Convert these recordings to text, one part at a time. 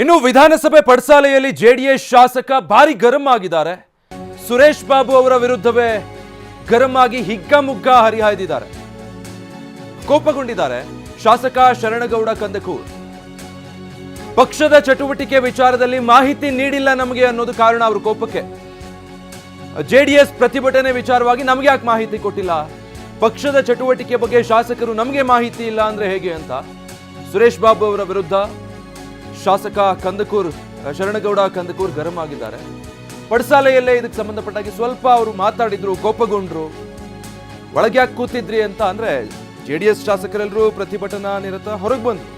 ಇನ್ನು ವಿಧಾನಸಭೆ ಪಡಸಾಲೆಯಲ್ಲಿ ಜೆಡಿಎಸ್ ಶಾಸಕ ಭಾರಿ ಗರಂ ಆಗಿದ್ದಾರೆ. ಸುರೇಶ್ ಬಾಬು ಅವರ ವಿರುದ್ಧವೇ ಗರಂ ಆಗಿ ಹಿಗ್ಗಾಮುಗ್ಗಾ ಹರಿಹಾಯ್ದಿದ್ದಾರೆ. ಕೋಪಗೊಂಡಿದ್ದಾರೆ ಶಾಸಕ ಶರಣಗೌಡ ಕಂದಕೂರ್. ಪಕ್ಷದ ಚಟುವಟಿಕೆ ವಿಚಾರದಲ್ಲಿ ಮಾಹಿತಿ ನೀಡಿಲ್ಲ ನಮಗೆ ಅನ್ನೋದು ಕಾರಣ ಅವರ ಕೋಪಕ್ಕೆ. ಜೆಡಿಎಸ್ ಪ್ರತಿಭಟನೆ ವಿಚಾರವಾಗಿ ನಮಗೆ ಯಾಕೆ ಮಾಹಿತಿ ಕೊಟ್ಟಿಲ್ಲ, ಪಕ್ಷದ ಚಟುವಟಿಕೆ ಬಗ್ಗೆ ಶಾಸಕರು ನಮಗೆ ಮಾಹಿತಿ ಇಲ್ಲ ಅಂದ್ರೆ ಹೇಗೆ ಅಂತ ಸುರೇಶ್ ಬಾಬು ಅವರ ವಿರುದ್ಧ ಶಾಸಕ ಕಂದಕೂರ್ ಶರಣಗೌಡ ಕಂದಕೂರ್ ಗರಂ ಆಗಿದ್ದಾರೆ. ಪಡಸಾಲೆಯಲ್ಲೇ ಇದಕ್ಕೆ ಸಂಬಂಧಪಟ್ಟಾಗಿ ಸ್ವಲ್ಪ ಅವರು ಮಾತಾಡಿದ್ರು, ಕೋಪಗೊಂಡ್ರು. ಒಳಗೆ ಯಾಕೆ ಕೂತಿದ್ರಿ ಅಂತ ಅಂದ್ರೆ ಜೆಡಿಎಸ್ ಶಾಸಕರೆಲ್ಲರೂ ಪ್ರತಿಭಟನಾ ನಿರತ ಹೊರಗೆ ಬಂದ್ರು,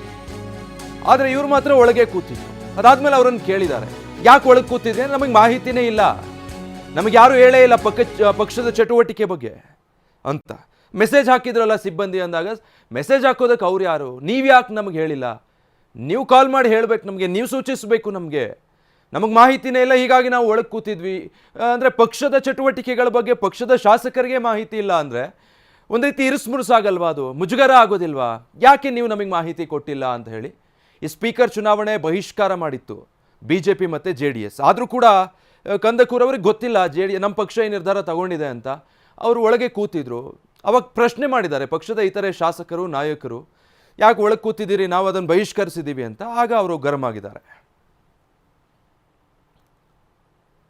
ಆದ್ರೆ ಇವ್ರು ಮಾತ್ರ ಒಳಗೆ ಕೂತಿದ್ರು. ಅದಾದ್ಮೇಲೆ ಅವರನ್ನು ಕೇಳಿದ್ದಾರೆ, ಯಾಕೆ ಒಳಗೆ ಕೂತಿದ್ರಿ? ನಮಗೆ ಮಾಹಿತಿನೇ ಇಲ್ಲ, ನಮಗೆ ಯಾರು ಹೇಳೇ ಇಲ್ಲ ಪಕ್ಷದ ಚಟುವಟಿಕೆ ಬಗ್ಗೆ ಅಂತ. ಮೆಸೇಜ್ ಹಾಕಿದ್ರಲ್ಲ ಸಿಬ್ಬಂದಿ ಅಂದಾಗ, ಮೆಸೇಜ್ ಹಾಕೋದಕ್ಕೆ ಅವ್ರು ಯಾರು, ನೀವು ಯಾಕೆ ನಮಗೆ ಹೇಳಿಲ್ಲ? ನೀವು ಕಾಲ್ ಮಾಡಿ ಹೇಳ್ಬೇಕು ನಮಗೆ, ನೀವು ಸೂಚಿಸಬೇಕು ನಮಗೆ ಮಾಹಿತಿನೇ ಇಲ್ಲ, ಹೀಗಾಗಿ ನಾವು ಒಳಗೆ ಕೂತಿದ್ವಿ ಅಂದರೆ ಪಕ್ಷದ ಚಟುವಟಿಕೆಗಳ ಬಗ್ಗೆ ಪಕ್ಷದ ಶಾಸಕರಿಗೆ ಮಾಹಿತಿ ಇಲ್ಲ ಅಂದರೆ ಒಂದು ರೀತಿ ಇರಿಸುಮುರುಸಾಗಲ್ವಾ, ಅದು ಮುಜುಗರ ಆಗೋದಿಲ್ವಾ? ಯಾಕೆ ನೀವು ನಮಗೆ ಮಾಹಿತಿ ಕೊಟ್ಟಿಲ್ಲ ಅಂತ ಹೇಳಿ ಈ ಸ್ಪೀಕರ್ ಚುನಾವಣೆ ಬಹಿಷ್ಕಾರ ಮಾಡಿತ್ತು BJP ಮತ್ತು JDS. ಆದರೂ ಕೂಡ ಕಂದಕೂರ್ ಅವ್ರಿಗೆ ಗೊತ್ತಿಲ್ಲ ನಮ್ಮ ಪಕ್ಷ ಈ ನಿರ್ಧಾರ ತಗೊಂಡಿದೆ ಅಂತ. ಅವರು ಒಳಗೆ ಕೂತಿದ್ರು. ಅವಾಗ ಪ್ರಶ್ನೆ ಮಾಡಿದ್ದಾರೆ ಪಕ್ಷದ ಇತರೆ ಶಾಸಕರು ನಾಯಕರು, ಯಾಕೆ ಒಳಗೆ ಕೂತಿದ್ದೀರಿ, ನಾವು ಅದನ್ನು ಬಹಿಷ್ಕರಿಸಿದ್ದೀವಿ ಅಂತ. ಆಗ ಅವರು ಗರಂ ಆಗಿದ್ದಾರೆ.